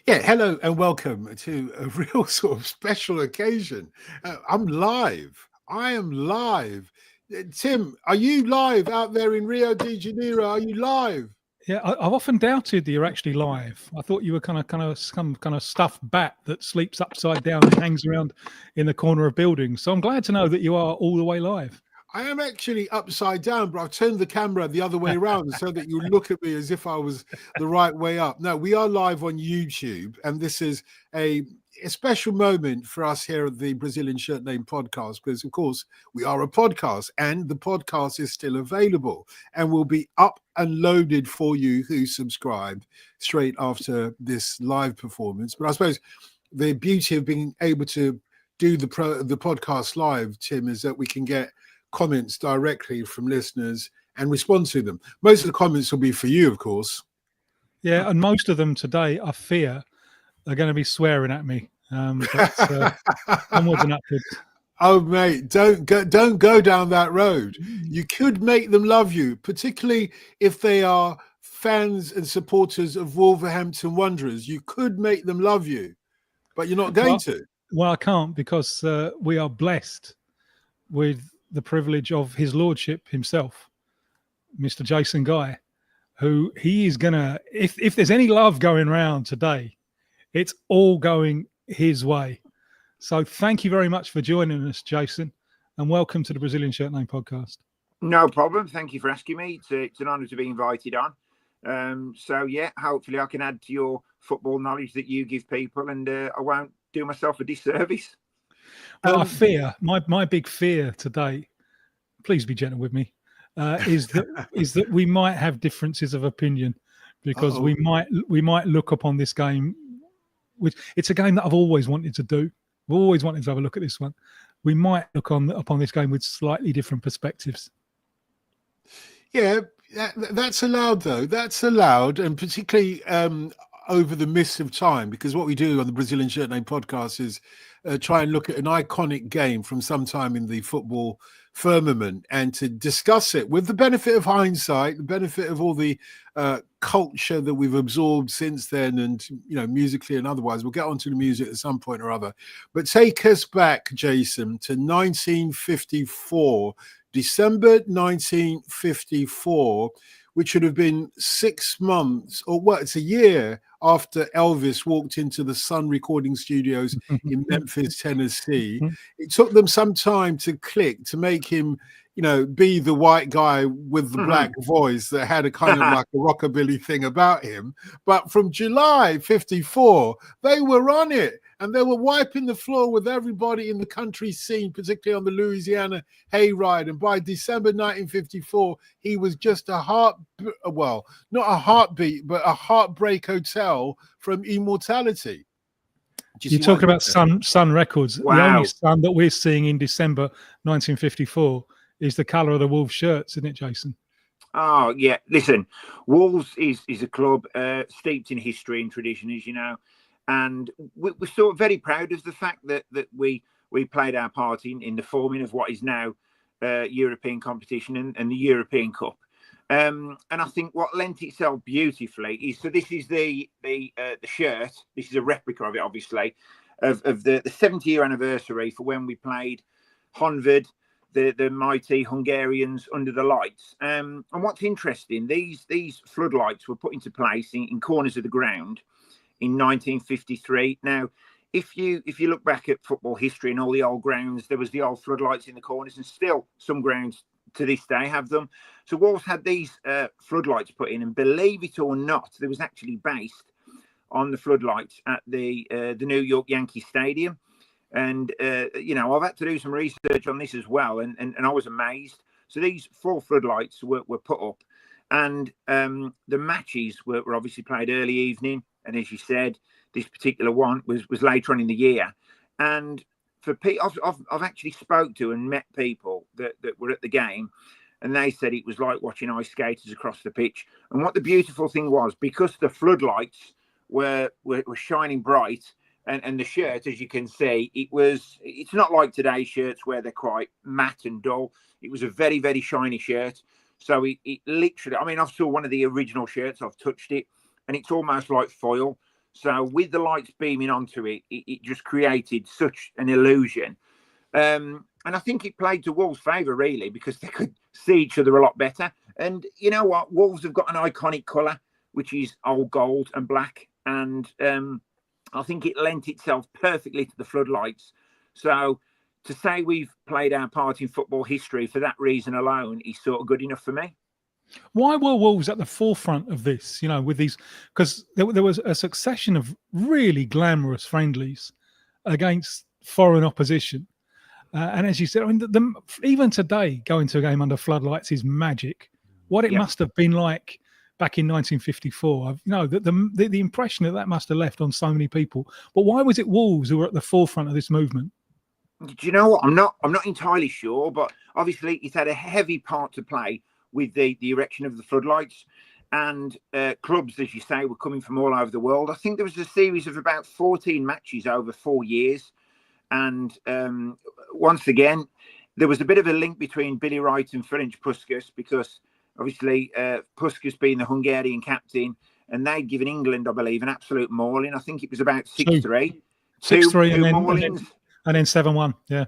Yeah, hello and welcome to a real sort of special occasion. I'm live. I am live. Tim, are you live out there in Rio de Janeiro? Are you live? Yeah, I've often doubted that you're actually live. I thought you were some kind of stuffed bat that sleeps upside down and hangs around in the corner of buildings. So I'm glad to know that you are all the way live. I am actually upside down, but I've turned the camera the other way around so that you look at me as if I was the right way up. No, we are live on YouTube, and this is a special moment for us here at the Brazilian Shirt Name podcast, because, of course, we are a podcast, and the podcast is still available and will be up and loaded for you who subscribe straight after this live performance. But I suppose the beauty of being able to do the podcast live, Tim, is that we can get comments directly from listeners and respond to them. Most of the comments will be for you, of course. Yeah, and most of them today, I fear, are going to be swearing at me. But onwards and upwards. Oh, mate, don't go down that road. You could make them love you, particularly if they are fans and supporters of Wolverhampton Wanderers. You could make them love you, but you're not going to. Well, I can't, because we are blessed with the privilege of his lordship himself, Mr. Jason Guy, who he is gonna, if there's any love going around today, it's all going his way. So thank you very much for joining us, Jason, and welcome to the Brazilian Shirt Name podcast. No problem. Thank you for asking me. It's an honour to be invited on. So yeah, hopefully I can add to your football knowledge that you give people, and I won't do myself a disservice. Well, I fear, my big fear today, please be gentle with me, is that we might have differences of opinion, because we might look upon this game, which it's a game that I've always wanted to do. I've always wanted to have a look at this one. We might look upon this game with slightly different perspectives. Yeah, that's allowed, though. That's allowed, and particularly over the mist of time, because what we do on the Brazilian Shirt Name podcast is try and look at an iconic game from some time in the football firmament and to discuss it with the benefit of hindsight, the benefit of all the culture that we've absorbed since then, and, you know, musically and otherwise. We'll get onto the music at some point or other. But take us back, Jason, to 1954, December 1954, which would have been 6 months, or what, it's a year after Elvis walked into the Sun recording studios in Memphis, Tennessee. It took them some time to click, to make him, you know, be the white guy with the black voice that had a kind of like a rockabilly thing about him. But from July 54, they were on it, and they were wiping the floor with everybody in the country scene, particularly on the Louisiana hayride. And by December 1954, he was just not a heartbeat, but a heartbreak hotel from immortality. You're talking about Sun Records. Wow. The only Sun that we're seeing in December 1954 is the colour of the Wolves shirts, isn't it, Jason? Oh, yeah. Listen, Wolves is a club steeped in history and tradition, as you know. And we're sort of very proud of the fact that we played our part in the forming of what is now European competition and the European Cup. And I think what lent itself beautifully is, so this is the shirt. This is a replica of it, obviously, of the 70-year anniversary for when we played Honved, the mighty Hungarians under the lights. And what's interesting, these floodlights were put into place in corners of the ground in 1953. Now, if you look back at football history and all the old grounds, there was the old floodlights in the corners, and still some grounds to this day have them. So Wolves had these floodlights put in, and believe it or not, they was actually based on the floodlights at the New York Yankee Stadium. And you know, I've had to do some research on this as well, and I was amazed. So these 4 floodlights were put up, and the matches were obviously played early evening. And as you said, this particular one was later on in the year. And for people, I've actually spoke to and met people that were at the game, and they said it was like watching ice skaters across the pitch. And what the beautiful thing was, because the floodlights were shining bright, and the shirt, as you can see, it's not like today's shirts where they're quite matte and dull. It was a very, very shiny shirt. So it literally, I mean, I've saw one of the original shirts, I've touched it, and it's almost like foil. So with the lights beaming onto it, it just created such an illusion. And I think it played to Wolves' favour, really, because they could see each other a lot better. And you know what? Wolves have got an iconic colour, which is old gold and black. And I think it lent itself perfectly to the floodlights. So to say we've played our part in football history for that reason alone is sort of good enough for me. Why were Wolves at the forefront of this? You know, with these, because there was a succession of really glamorous friendlies against foreign opposition. And as you said, I mean, even today, going to a game under floodlights is magic. What it must have been like back in 1954, the impression that must have left on so many people. But why was it Wolves who were at the forefront of this movement? Do you know what? I'm not entirely sure, but obviously it's had a heavy part to play with the erection of the floodlights. And clubs, as you say, were coming from all over the world. I think there was a series of about 14 matches over 4 years. And once again, there was a bit of a link between Billy Wright and Ferenc Puskas, because obviously Puskas being the Hungarian captain, and they'd given England, I believe, an absolute mauling. I think it was about 6-3. 6-3 and then 7-1. Yeah.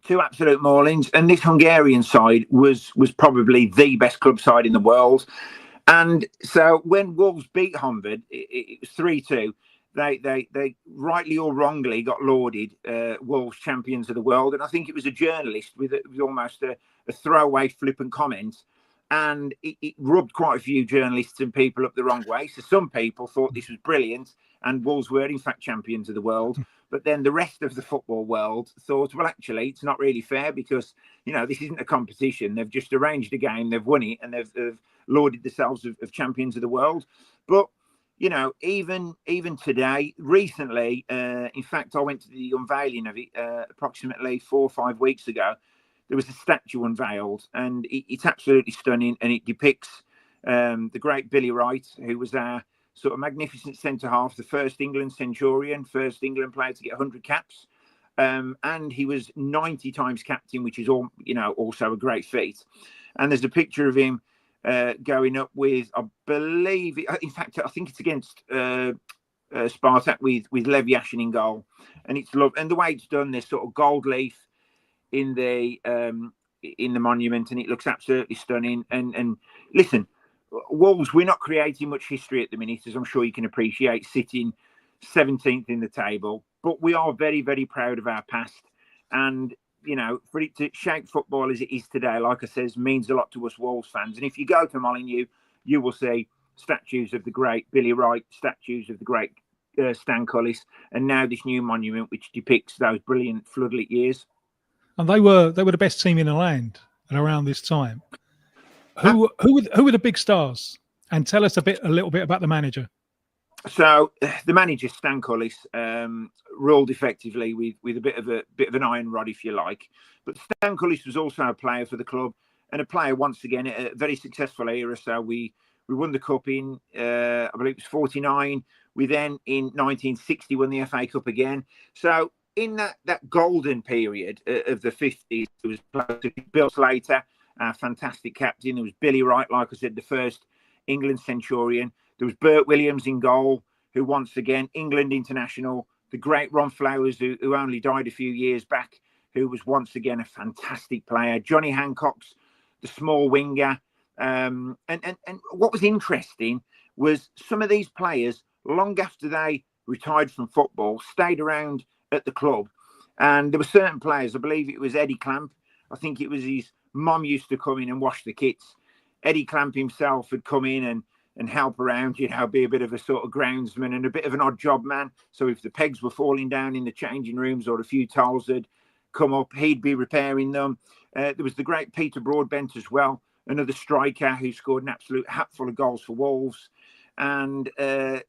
2 absolute maulings. And this Hungarian side was probably the best club side in the world. And so when Wolves beat Honved, it was 3-2. They rightly or wrongly got lauded Wolves champions of the world. And I think it was a journalist with almost a throwaway flippant comment. And it rubbed quite a few journalists and people up the wrong way. So some people thought this was brilliant and Wolves were in fact champions of the world. But then the rest of the football world thought, well, actually, it's not really fair because, you know, this isn't a competition. They've just arranged a game, they've won it, and they've lauded themselves of champions of the world. But you know, even today, recently, in fact, I went to the unveiling of it approximately 4 or 5 weeks ago. There was a statue unveiled, and it's absolutely stunning, and it depicts the great Billy Wright, who was our sort of magnificent centre-half, the first England centurion, first England player to get 100 caps. And he was 90 times captain, which is also a great feat. And there's a picture of him going up with, I believe, in fact, I think it's against Spartak with Lev Yashin in goal, and it's loved. And the way it's done, there's sort of gold leaf in the monument, and it looks absolutely stunning. And listen, Wolves, we're not creating much history at the minute, as I'm sure you can appreciate, sitting 17th in the table, but we are very, very proud of our past. And you know, for it to shape football as it is today, like I says, means a lot to us Wolves fans. And if you go to Molineux, you will see statues of the great Billy Wright, statues of the great Stan Cullis, and now this new monument which depicts those brilliant floodlit years. And they were the best team in the land at around this time. Who were the big stars? And tell us a little bit about the manager. So the manager, Stan Cullis, ruled effectively with a bit of an iron rod, if you like. But Stan Cullis was also a player for the club, and a player once again at a very successful era. So we won the cup in I believe it was 49. We then in 1960 won the FA Cup again. So in that golden period of the 50s, there was Bill Slater, our fantastic captain. There was Billy Wright, like I said, the first England centurion. There was Bert Williams in goal, who once again, England international. The great Ron Flowers, who only died a few years back, who was once again a fantastic player. Johnny Hancock's the small winger. And what was interesting was some of these players, long after they retired from football, stayed around at the club. And there were certain players, I believe it was Eddie Clamp. I think it was his mum used to come in and wash the kits. Eddie Clamp himself had come in and help around, be a bit of a sort of groundsman and a bit of an odd job man. So if the pegs were falling down in the changing rooms or a few tiles had come up, he'd be repairing them. There was the great Peter Broadbent as well, another striker who scored an absolute hatful of goals for Wolves. And the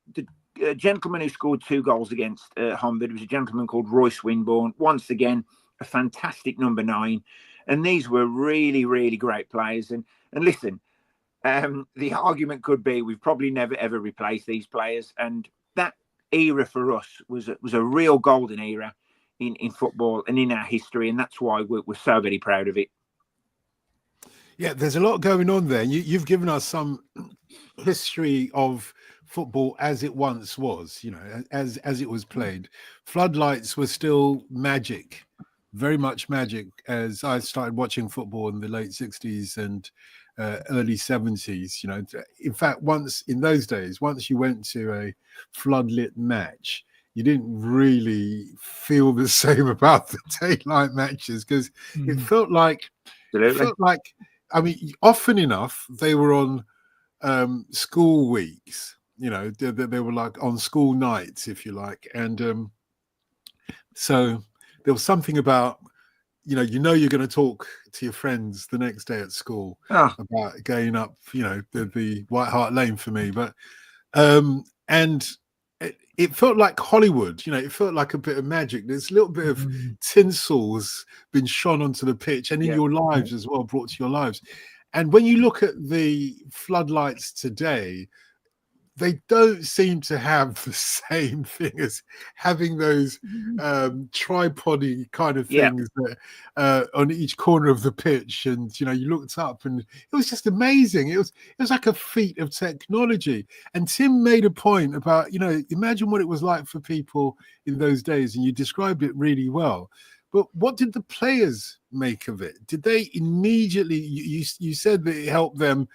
gentleman who scored 2 goals against Honved was a gentleman called Roy Swinburne. Once again, a fantastic number 9. And these were really, really great players. And listen, the argument could be we've probably never, ever replaced these players. And that era for us was a real golden era in football and in our history. And that's why we're so very proud of it. Yeah, there's a lot going on there. You've given us some history of football as it once was, as it was played. Floodlights were still magic, very much magic, as I started watching football in the late 60s and early 70s. In fact, once in those days, once you went to a floodlit match, you didn't really feel the same about the daylight matches, because it felt like, I mean, often enough they were on school weeks. They were like on school nights, if you like, and so there was something about you're going to talk to your friends the next day at school about going up the White Hart Lane for me, but and it felt like Hollywood. It felt like a bit of magic. There's a little bit of tinsel's been shone onto the pitch, and in your lives as well, brought to your lives. And when you look at the floodlights today, they don't seem to have the same thing as having those tripod-y kind of things that, on each corner of the pitch. And you looked up, and it was just amazing. It was like a feat of technology. And Tim made a point about imagine what it was like for people in those days, and you described it really well. But what did the players make of it? Did they immediately? You said that it helped them,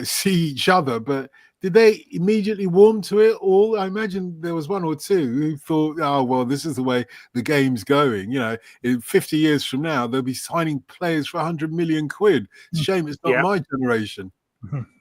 see each other, but did they immediately warm to it all? I imagine there was one or two who thought, "Oh well, this is the way the game's going." In 50 years from now, they'll be signing players for 100 million quid. It's a shame it's not my generation.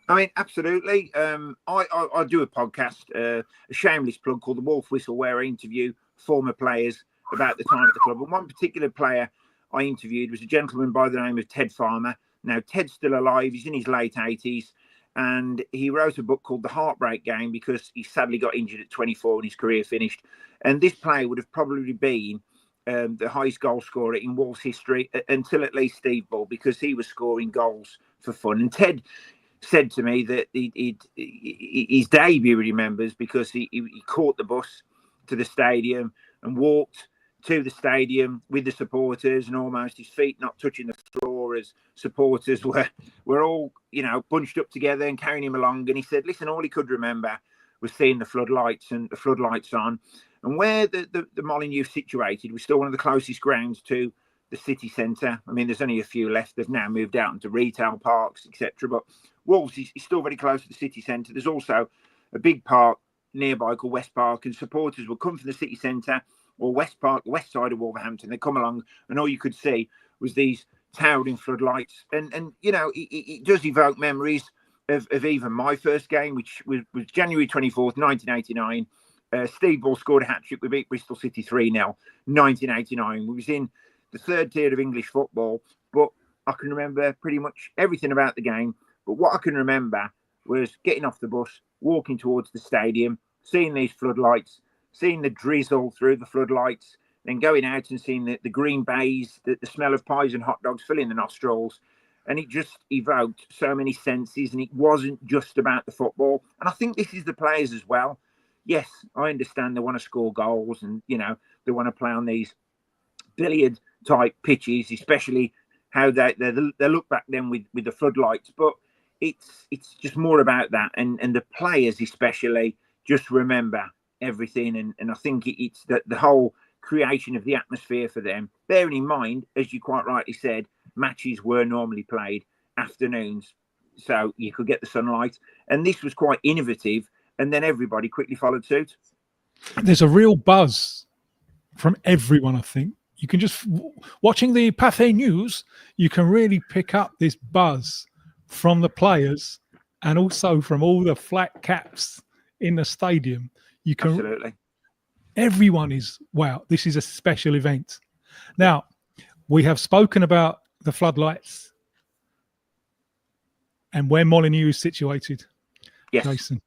I mean, absolutely. I do a podcast, a shameless plug, called The Wolf Whistle, where I interview former players about the time at the club. And one particular player I interviewed was a gentleman by the name of Ted Farmer. Now, Ted's still alive. He's in his late 80s. And he wrote a book called The Heartbreak Game, because he sadly got injured at 24 and his career finished. And this player would have probably been the highest goal scorer in Wolves history until at least Steve Bull, because he was scoring goals for fun. And Ted said to me that his debut he remembers, because he caught the bus to the stadium and walked to the stadium with the supporters, and almost his feet not touching the floor, as supporters were all bunched up together and carrying him along. And he said, listen, all he could remember was seeing the floodlights and the floodlights on, and where the Molineux situated was still one of the closest grounds to the city centre. I mean, there's only a few left. They've now moved out into retail parks, etc. But Wolves is still very close to the city centre. There's also a big park nearby called West Park, and supporters would come from the city centre or West Park, the west side of Wolverhampton. They come along, and all you could see was these towering floodlights. And it does evoke memories of even my first game, which was January 24th, 1989. Steve Bull scored a hat-trick. We beat Bristol City 3-0, 1989. We was in the third tier of English football, but I can remember pretty much everything about the game. But what I can remember was getting off the bus, walking towards the stadium, seeing these floodlights, seeing the drizzle through the floodlights, then going out and seeing the green bays, the smell of pies and hot dogs filling the nostrils. And it just evoked so many senses, and it wasn't just about the football. And I think this is the players as well. Yes, I understand they want to score goals, and, they want to play on these billiard-type pitches, especially how they look back then with the floodlights. But it's just more about that. And the players especially just remember everything. And I think it's the whole creation of the atmosphere for them, bearing in mind, as you quite rightly said, matches were normally played afternoons, so you could get the sunlight, and this was quite innovative, and then everybody quickly followed suit. There's a real buzz from everyone. I think you can just watching the Pathé News, you can really pick up this buzz from the players and also from all the flat caps in the stadium. You can Absolutely. Everyone is, wow, this is a special event. Now, we have spoken about the floodlights and where Molineux is situated. Yes. Jason,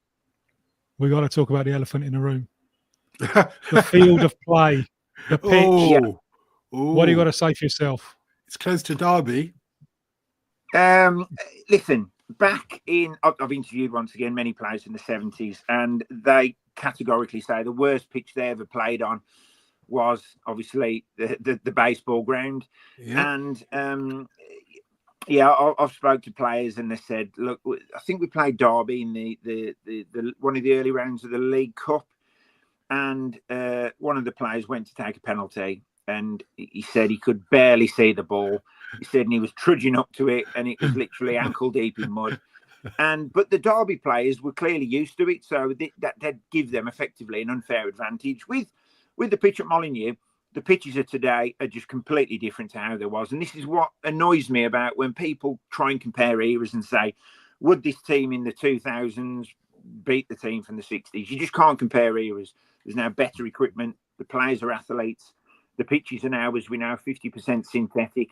we got to talk about the elephant in the room. The field of play, the pitch. What do you got to say for yourself? It's close to Derby. Listen, back in, I've interviewed once again many players in the 70s, and they categorically say the worst pitch they ever played on was obviously the baseball ground. Yeah. And Yeah, I've spoke to players and they said, look, I think we played Derby in the one of the early rounds of the League Cup, and one of the players went to take a penalty, and he said he could barely see the ball. He said, and he was trudging up to it, and it was literally ankle deep in mud. But the Derby players were clearly used to it, so that give them effectively an unfair advantage. With the pitch at Molineux, the pitches of today are just completely different to how there was. And this is what annoys me about when people try and compare eras and say, would this team in the 2000s beat the team from the 60s? You just can't compare eras. There's now better equipment. The players are athletes. The pitches are now, as we know, 50% synthetic.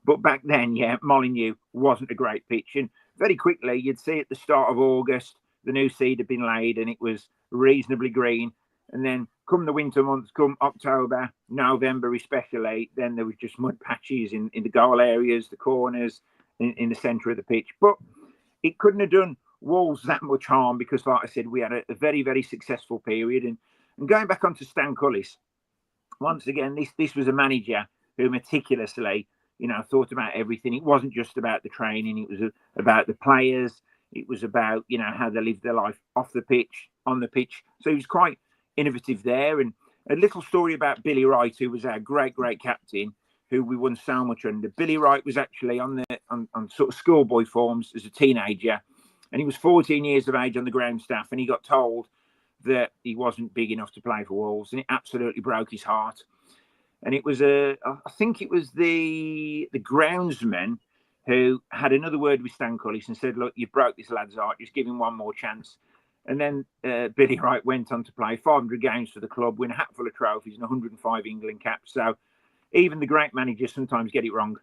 But back then, yeah, Molineux wasn't a great pitch. And very quickly, you'd see at the start of August, the new seed had been laid and it was reasonably green. And then come the winter months, come October, November especially, then there was just mud patches in the goal areas, the corners, in the centre of the pitch. But it couldn't have done Wolves that much harm because, like I said, we had a very, very successful period. And going back onto Stan Cullis, once again, this was a manager who meticulously, thought about everything. It wasn't just about the training. It was about the players. It was about, how they lived their life off the pitch, on the pitch. So he was quite innovative there. And a little story about Billy Wright, who was our great captain, who we won so much under. Billy Wright was actually on sort of schoolboy forms as a teenager, and he was 14 years of age on the ground staff, and he got told that he wasn't big enough to play for Wolves, and it absolutely broke his heart. And it was I think it was the groundsman who had another word with Stan Cullis and said, look, you broke this lad's heart, just give him one more chance. And then Billy Wright went on to play 500 games for the club, win a hatful of trophies and 105 England caps. So even the great managers sometimes get it wrong.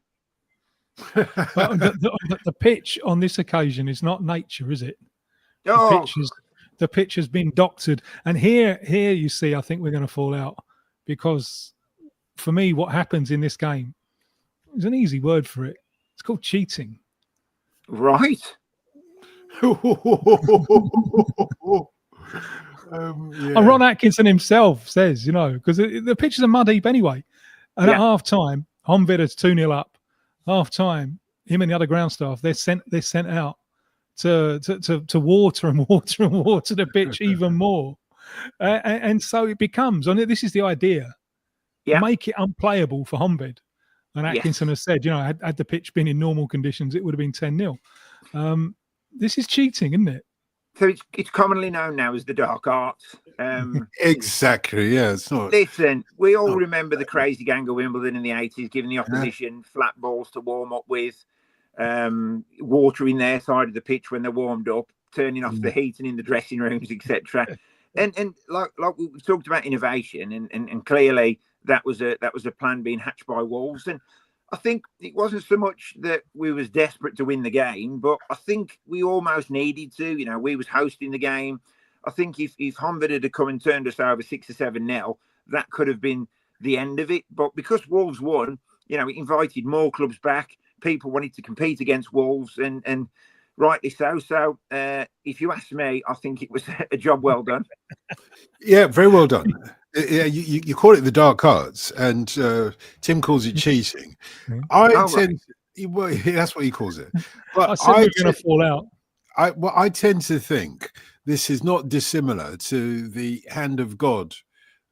Well, the pitch on this occasion is not nature, is it? Oh. The pitch has been doctored. And here you see, I think we're going to fall out because for me, what happens in this game is an easy word for it. It's called cheating. Right. And Ron Atkinson himself says, because the pitches are mud heap anyway. And at half time, Honved is 2-0 up. Half time, him and the other ground staff, they're sent out to water the pitch even more. And so it becomes, and this is the idea, make it unplayable for Honved. And Atkinson has said, had the pitch been in normal conditions, it would have been 10-0. This is cheating, isn't it? So it's commonly known now as the dark arts. Exactly, yeah. It's not. Listen, we all remember the crazy gang of Wimbledon in the 80s, giving the opposition flat balls to warm up with, watering their side of the pitch when they're warmed up, turning off the heating in the dressing rooms, etc. And like we talked about innovation, and clearly that was a plan being hatched by Wolves. And I think it wasn't so much that we was desperate to win the game, but I think we almost needed to. We was hosting the game. I think if Honved had come and turned us over 6 or 7-0, that could have been the end of it. But because Wolves won, it invited more clubs back. People wanted to compete against Wolves, and rightly so. So if you ask me, I think it was a job well done. Yeah, very well done. Yeah, you call it the dark arts, and Tim calls it cheating. That's what he calls it. But I said we're going to fall out. I tend to think this is not dissimilar to the hand of God.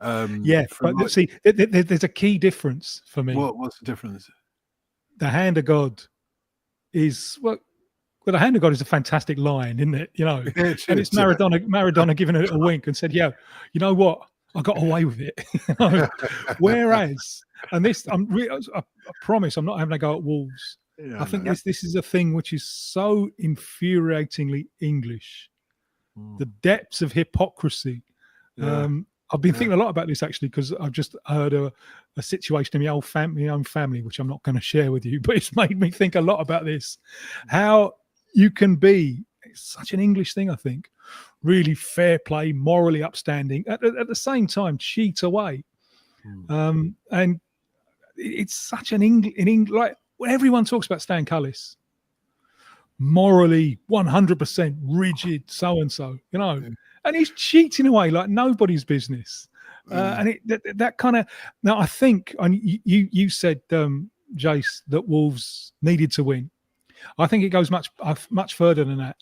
But see, there's a key difference for me. What's the difference? The hand of God is the hand of God is a fantastic line, isn't it? And it's Maradona giving a little wink and said, "Yeah, you know what? I got away with it." Whereas, and this, I promise, I'm not having a go at Wolves. I think this is a thing which is so infuriatingly English. The depths of hypocrisy. I've been thinking a lot about this actually because I've just heard a situation in my own family, which I'm not going to share with you, but it's made me think a lot about this. How you can be, it's such an English thing, I think, really fair play, morally upstanding, at the same time cheat away. And it's such an English, like when everyone talks about Stan Cullis, morally 100% rigid, so-and-so, and he's cheating away like nobody's business. And that kind of, now I think, and you said, Jace, that Wolves needed to win. I think it goes much further than that.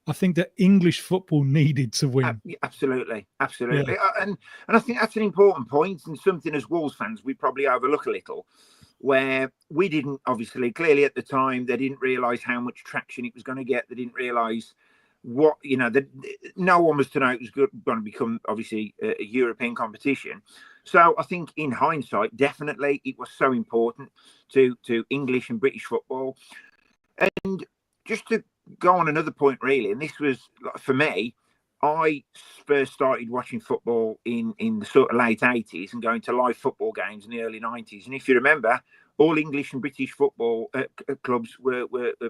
I think that English football needed to win. Absolutely. And I think that's an important point, and something as Wolves fans we probably overlook a little, where we didn't, obviously, clearly at the time, they didn't realise how much traction it was going to get. They didn't realise what, no one was to know it was going to become, obviously, a European competition. So I think in hindsight, definitely it was so important to English and British football. And just to go on another point, really, and this was, for me, I first started watching football in the sort of late 80s and going to live football games in the early 90s. And if you remember, all English and British football clubs were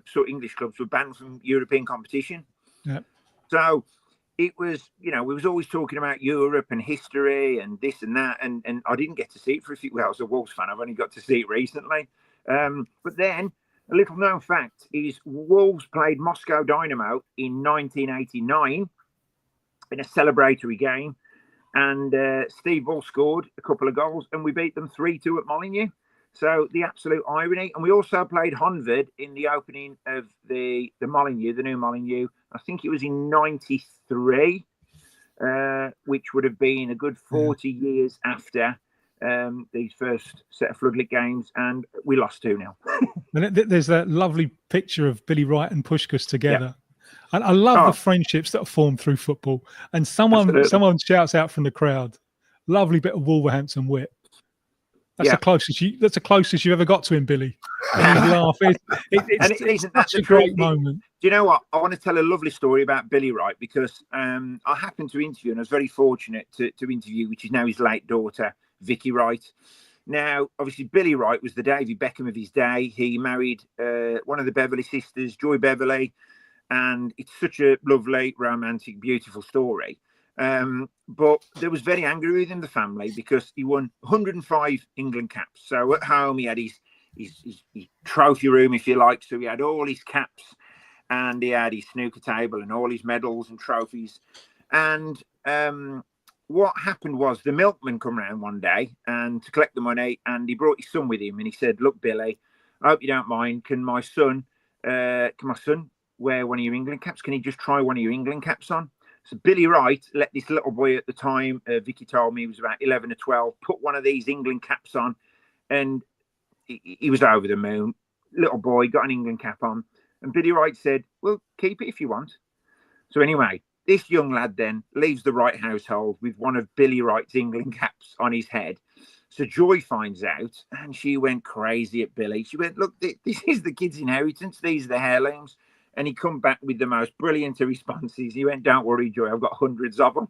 sort of English clubs were banned from European competition. Yeah. So it was, we was always talking about Europe and history and this and that. And I didn't get to see it for a few, well, as a Wolves fan, I've only got to see it recently. But then a little known fact is Wolves played Moscow Dynamo in 1989 in a celebratory game, and Steve Bull scored a couple of goals, and we beat them 3-2 at Molineux. So the absolute irony. And we also played Honved in the opening of the Molineux, the new Molineux. I think it was in 93, which would have been a good 40 years after these first set of floodlit games, and we lost 2-0. And there's that lovely picture of Billy Wright and Puskás together. And I love the friendships that are formed through football. And someone shouts out from the crowd, lovely bit of Wolverhampton wit. That's the closest you ever got to him, Billy. And his laugh. It's such a great moment. Do you know what? I want to tell a lovely story about Billy Wright, because I happened to interview, and I was very fortunate to interview, which is now his late daughter, Vicky Wright. Now, obviously, Billy Wright was the David Beckham of his day. He married one of the Beverley sisters, Joy Beverley, and it's such a lovely, romantic, beautiful story. But they was very angry with him, the family, because he won 105 England caps. So at home, he had his trophy room, if you like. So he had all his caps, and he had his snooker table and all his medals and trophies. And what happened was the milkman come round one day and to collect the money, and he brought his son with him, and he said, "Look, Billy, I hope you don't mind. Can my son wear one of your England caps? Can he just try one of your England caps on?" So Billy Wright let this little boy at the time, Vicky told me he was about 11 or 12, put one of these England caps on, and he was over the moon. Little boy got an England cap on, and Billy Wright said, "Well, keep it if you want." So anyway, this young lad then leaves the Wright household with one of Billy Wright's England caps on his head. So Joy finds out, and she went crazy at Billy. She went, "Look, this is the kid's inheritance. These are the heirlooms." And he come back with the most brilliant of responses. He went, "Don't worry, Joy, I've got hundreds of them."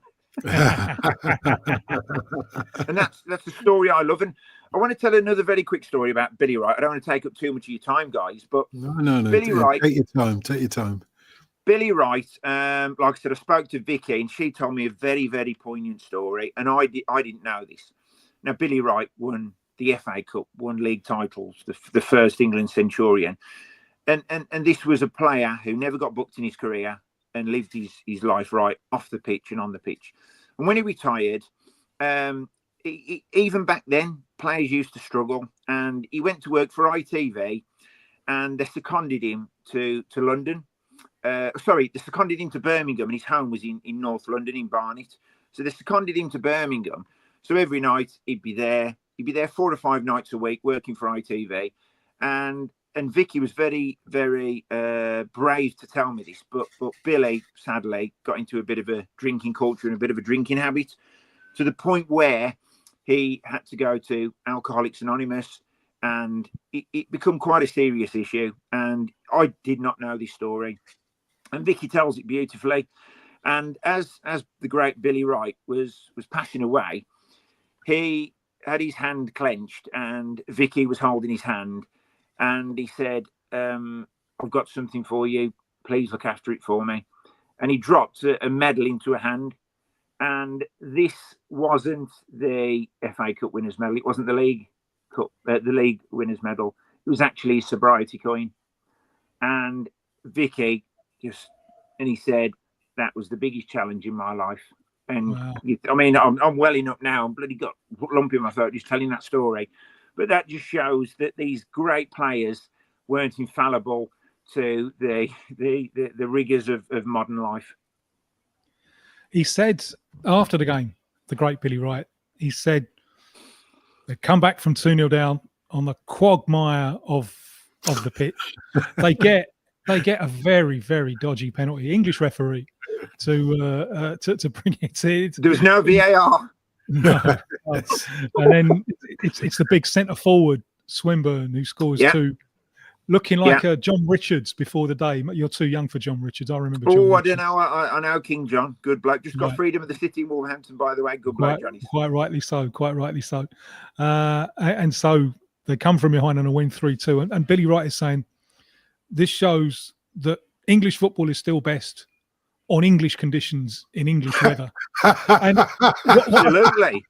And that's a story I love. And I want to tell another very quick story about Billy Wright. I don't want to take up too much of your time, guys, but no. Billy Wright, take your time. Billy Wright, like I said, I spoke to Vicky, and she told me a very, very poignant story, and I didn't know this. Now, Billy Wright won the FA Cup, won league titles, the first England Centurion. And this was a player who never got booked in his career and lived his life right off the pitch and on the pitch. And when he retired, even back then, players used to struggle. And he went to work for ITV, and they seconded him to London. They seconded him to Birmingham, and his home was in North London, in Barnet. So they seconded him to Birmingham. So every night he'd be there. He'd be there 4 or 5 nights a week working for ITV. And Vicky was very, very brave to tell me this, but Billy, sadly, got into a bit of a drinking culture and a bit of a drinking habit, to the point where he had to go to Alcoholics Anonymous, and it became quite a serious issue. And I did not know this story, and Vicky tells it beautifully. And as the great Billy Wright was passing away, he had his hand clenched, and Vicky was holding his hand. And he said, "I've got something for you. Please look after it for me." And he dropped a medal into her hand. And this wasn't the FA Cup winners' medal. It wasn't the League Cup, the League winners' medal. It was actually a sobriety coin. And Vicky and he said, "That was the biggest challenge in my life." And wow. I mean, I'm welling up now. I'm bloody got a lump in my throat just telling that story. But that just shows that these great players weren't infallible. to the rigours of modern life. He said after the game, the great Billy Wright, he said they come back from 2-0 down on the quagmire of the pitch. They get a very, very dodgy penalty. English referee to bring it in. There was no VAR. No. And then it's the big centre forward Swinburne who scores two, looking like John Richards before the day. You're too young for John Richards. I remember. John Richards. I don't know. I know King John. Good bloke. Just got freedom of the city in Wolverhampton, by the way. Good bloke, Johnny. Quite rightly so. And so they come from behind and a win 3-2. And Billy Wright is saying this shows that English football is still best on English conditions in English weather. And absolutely.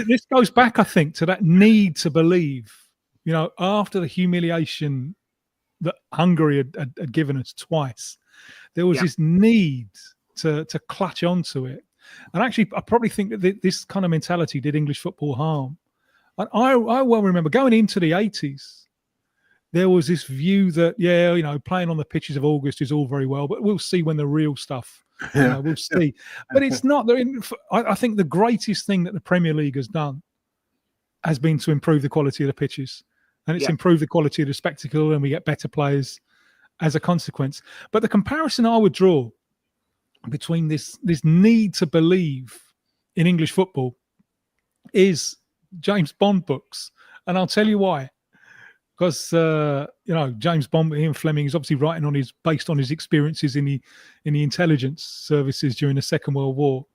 This goes back, I think, to that need to believe. You know, after the humiliation that Hungary had given us twice, there was this need to clutch onto it. And actually, I probably think that this kind of mentality did English football harm. And I well remember going into the 80s, there was this view that, playing on the pitches of August is all very well, but we'll see when the real stuff, we'll see. But it's not. I think the greatest thing that the Premier League has done has been to improve the quality of the pitches. And it's improved the quality of the spectacle, and we get better players as a consequence. But the comparison I would draw between this need to believe in English football is James Bond books. And I'll tell you why. Because James Bond, Ian Fleming, is obviously writing based on his experiences in the intelligence services during the Second World War,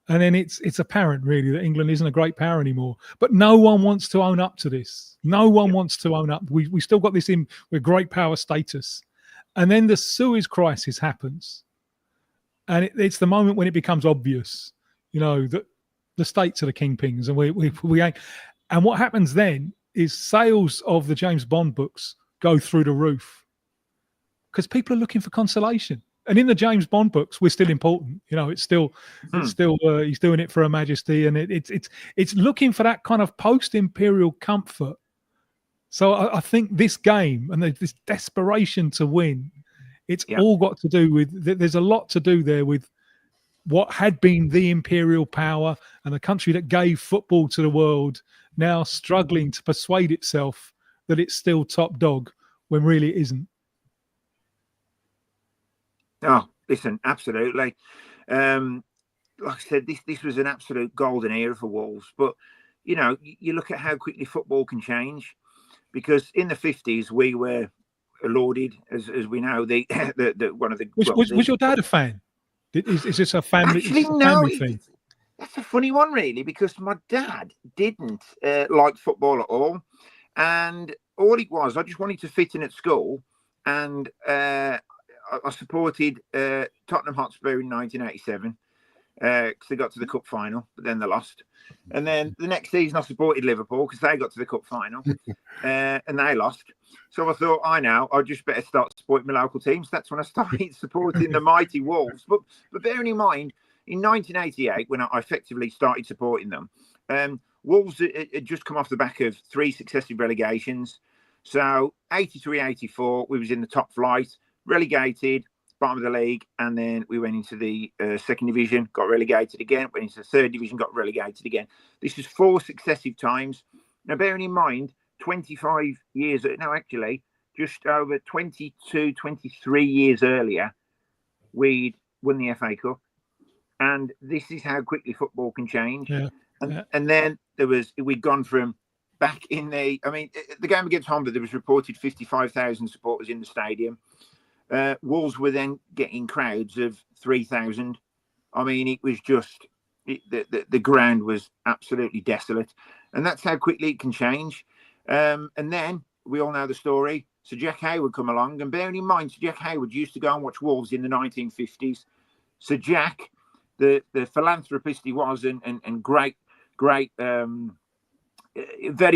and then it's apparent really that England isn't a great power anymore. But no one wants to own up to this. No one wants to own up. We still got this with great power status, and then the Suez Crisis happens, and it's the moment when it becomes obvious, that the states are the kingpins, and we ain't. And what happens then is sales of the James Bond books go through the roof because people are looking for consolation. And in the James Bond books, we're still important. It's still he's doing it for Her Majesty, and it's looking for that kind of post-imperial comfort. So I think this game and this desperation to win, it's all got to do with. There's a lot to do there with what had been the imperial power and the country that gave football to the world now struggling to persuade itself that it's still top dog when really it isn't. Oh, listen, absolutely. Like I said, this was an absolute golden era for Wolves. But, you look at how quickly football can change, because in the 50s, we were lauded, as we know, the one of the... Was your dad a fan? Is this a family, family thing? That's a funny one, really, because my dad didn't like football at all. And all it was, I just wanted to fit in at school. And I supported Tottenham Hotspur in 1987 because they got to the cup final, but then they lost. And then the next season, I supported Liverpool because they got to the cup final and they lost. So I thought, I just better start supporting my local teams. That's when I started supporting the mighty Wolves. But bearing in mind, in 1988, when I effectively started supporting them, Wolves had just come off the back of 3 successive relegations. So 83-84, we was in the top flight, relegated, bottom of the league, and then we went into the second division, got relegated again, went into the third division, got relegated again. This is 4 successive times. Now, bearing in mind, 25 years, no, actually, just over 22, 23 years earlier, we'd won the FA Cup. And this is how quickly football can change. Yeah. And then we'd gone from back in the game against Honved, there was reported 55,000 supporters in the stadium. Wolves were then getting crowds of 3,000. It was just, the ground was absolutely desolate. And that's how quickly it can change. And then we all know the story. Sir Jack Hayward come along. And bearing in mind, Sir Jack Hayward used to go and watch Wolves in the 1950s. Sir Jack, the philanthropist he was, and great, very,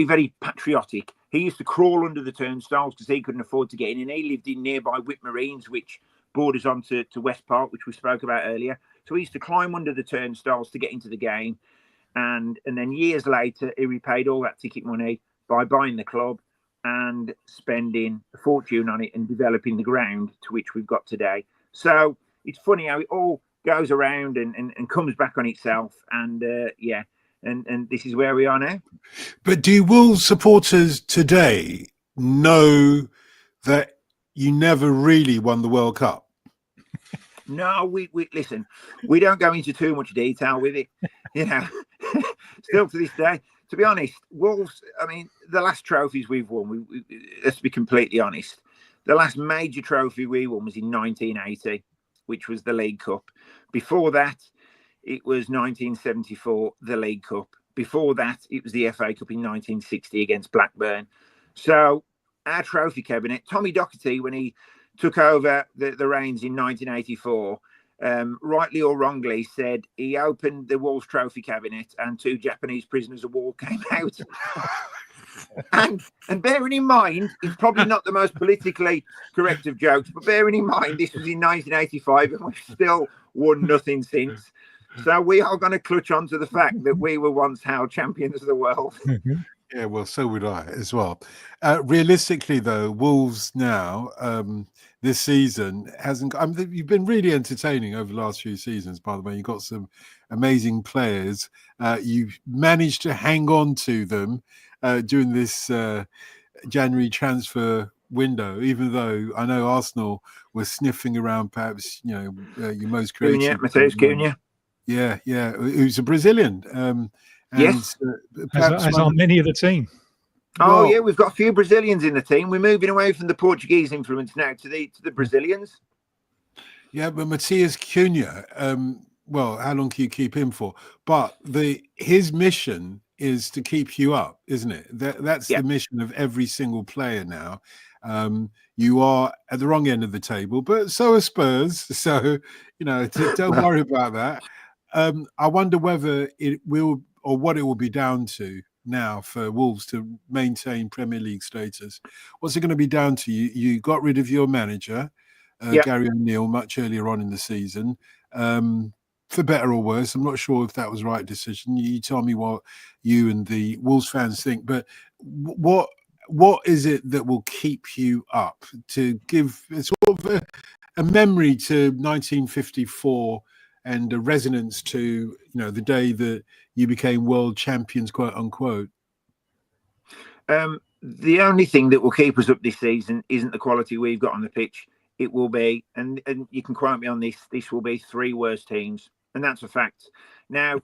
very patriotic. He used to crawl under the turnstiles because he couldn't afford to get in, and he lived in nearby Whit Marines, which borders on to West Park, which we spoke about earlier. So he used to climb under the turnstiles to get into the game, and then years later he repaid all that ticket money by buying the club, and spending a fortune on it and developing the ground to which we've got today. So it's funny how it all goes around and comes back on itself. And and this is where we are now. But do Wolves supporters today know that you never really won the World Cup? No, we listen. We don't go into too much detail with it. You know, still to this day, to be honest, Wolves. I mean, the last trophies we've won. Let's be completely honest. The last major trophy we won was in 1980, which was the League Cup. Before that, it was 1974, the League Cup. Before that, it was the FA Cup in 1960 against Blackburn. So our trophy cabinet, Tommy Docherty, when he took over the reins in 1984, rightly or wrongly said he opened the Wolves trophy cabinet and 2 Japanese prisoners of war came out. and bearing in mind, it's probably not the most politically correct of jokes, but bearing in mind this was in 1985 and we've still won nothing since. So we are going to clutch on to the fact that we were once held champions of the world. Yeah, well, so would I as well. Realistically, though, Wolves now this season hasn't. You've been really entertaining over the last few seasons. By the way, you've got some amazing players. You've managed to hang on to them during this January transfer window, even though I know Arsenal were sniffing around. Perhaps your most creative, Mateus Cunha. Yeah, who's a Brazilian. Yes, as are many of the team. Oh, yeah, we've got a few Brazilians in the team. We're moving away from the Portuguese influence now to the Brazilians. Yeah, but Mateus Cunha, well, how long can you keep him for? But his mission is to keep you up, isn't it? That's the mission of every single player now. You are at the wrong end of the table, but so are Spurs. So, don't worry about that. I wonder whether it will, or what it will be down to now for Wolves to maintain Premier League status. What's it going to be down to? You got rid of your manager, Gary O'Neill, much earlier on in the season, for better or worse. I'm not sure if that was the right decision. You tell me what you and the Wolves fans think, but what is it that will keep you up, to give sort of a memory to 1954 and a resonance to the day that you became world champions, quote unquote? The only thing that will keep us up this season isn't the quality we've got on the pitch. It will be, and you can quote me on this, this will be 3 worst teams, and that's a fact. Now,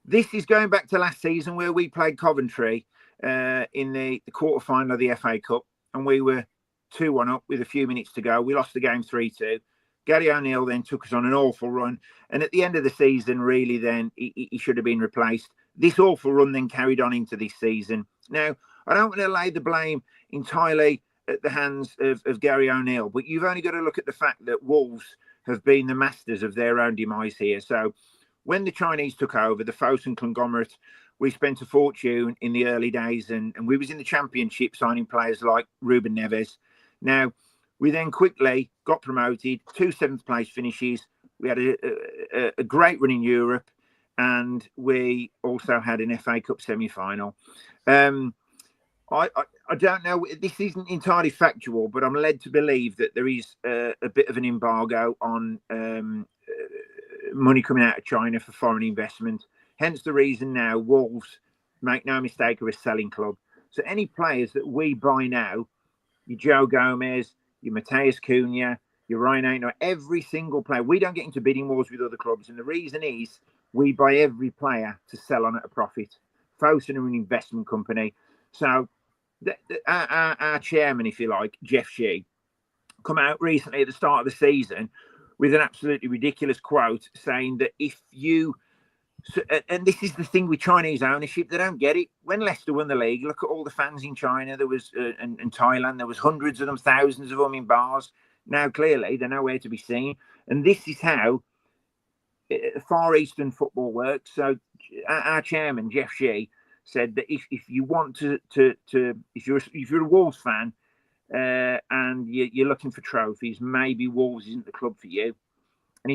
this is going back to last season where we played Coventry in the quarter-final of the FA Cup, and we were 2-1 up with a few minutes to go. We lost the game 3-2. Gary O'Neill then took us on an awful run. And at the end of the season, really, then he should have been replaced. This awful run then carried on into this season. Now, I don't want to lay the blame entirely at the hands of Gary O'Neill, but you've only got to look at the fact that Wolves have been the masters of their own demise here. So when the Chinese took over, the Fosun conglomerate, we spent a fortune in the early days, and we was in the Championship signing players like Ruben Neves. Now, we then quickly got promoted, 2 7th-place finishes. We had a great run in Europe, and we also had an FA Cup semi-final. I don't know, this isn't entirely factual, but I'm led to believe that there is a bit of an embargo on money coming out of China for foreign investment. Hence the reason now Wolves, make no mistake, are a selling club. So any players that we buy now, your Joe Gomez, your Mateus Cunha, your Ryan Ain't, every single player. We don't get into bidding wars with other clubs. And the reason is we buy every player to sell on at a profit. Fosun are an investment company. So our chairman, if you like, Jeff Shee, come out recently at the start of the season with an absolutely ridiculous quote saying that if you... So, and this is the thing with Chinese ownership, they don't get it. When Leicester won the league, look at all the fans in China. There was in Thailand, there was hundreds of them, thousands of them in bars. Now, clearly, they're nowhere to be seen. And this is how Far Eastern football works. So our chairman, Jeff Shee, said that if you want if you're a Wolves fan and you're looking for trophies, maybe Wolves isn't the club for you. And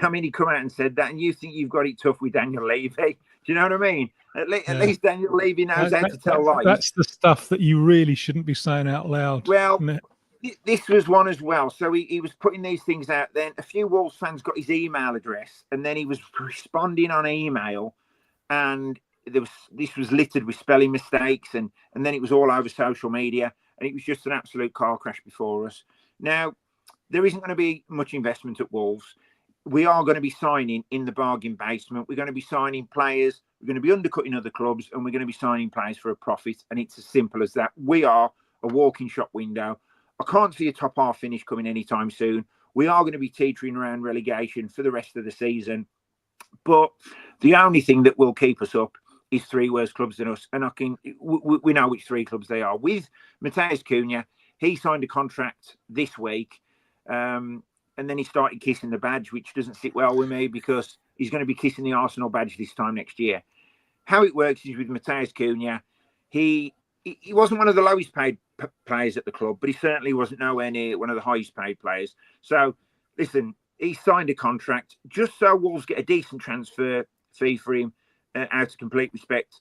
I mean, he come out and said that, and you think you've got it tough with Daniel Levy. Do you know what I mean? At least Daniel Levy knows how to tell lies. That's the stuff that you really shouldn't be saying out loud. Well, this was one as well. So he was putting these things out. Then a few Wolves fans got his email address, and then he was responding on email, and this was littered with spelling mistakes, and then it was all over social media, and it was just an absolute car crash before us. Now, there isn't going to be much investment at Wolves. We are going to be signing in the bargain basement. We're going to be signing players. We're going to be undercutting other clubs, and we're going to be signing players for a profit. And it's as simple as that. We are a walking shop window. I can't see a top half finish coming anytime soon. We are going to be teetering around relegation for the rest of the season. But the only thing that will keep us up is three worse clubs than us. And we know which three clubs they are. With Matheus Cunha, he signed a contract this week. And then he started kissing the badge, which doesn't sit well with me because he's going to be kissing the Arsenal badge this time next year. How it works is with Matheus Cunha, he wasn't one of the lowest paid players at the club, but he certainly wasn't nowhere near one of the highest paid players. So, listen, he signed a contract just so Wolves get a decent transfer fee for him out of complete respect.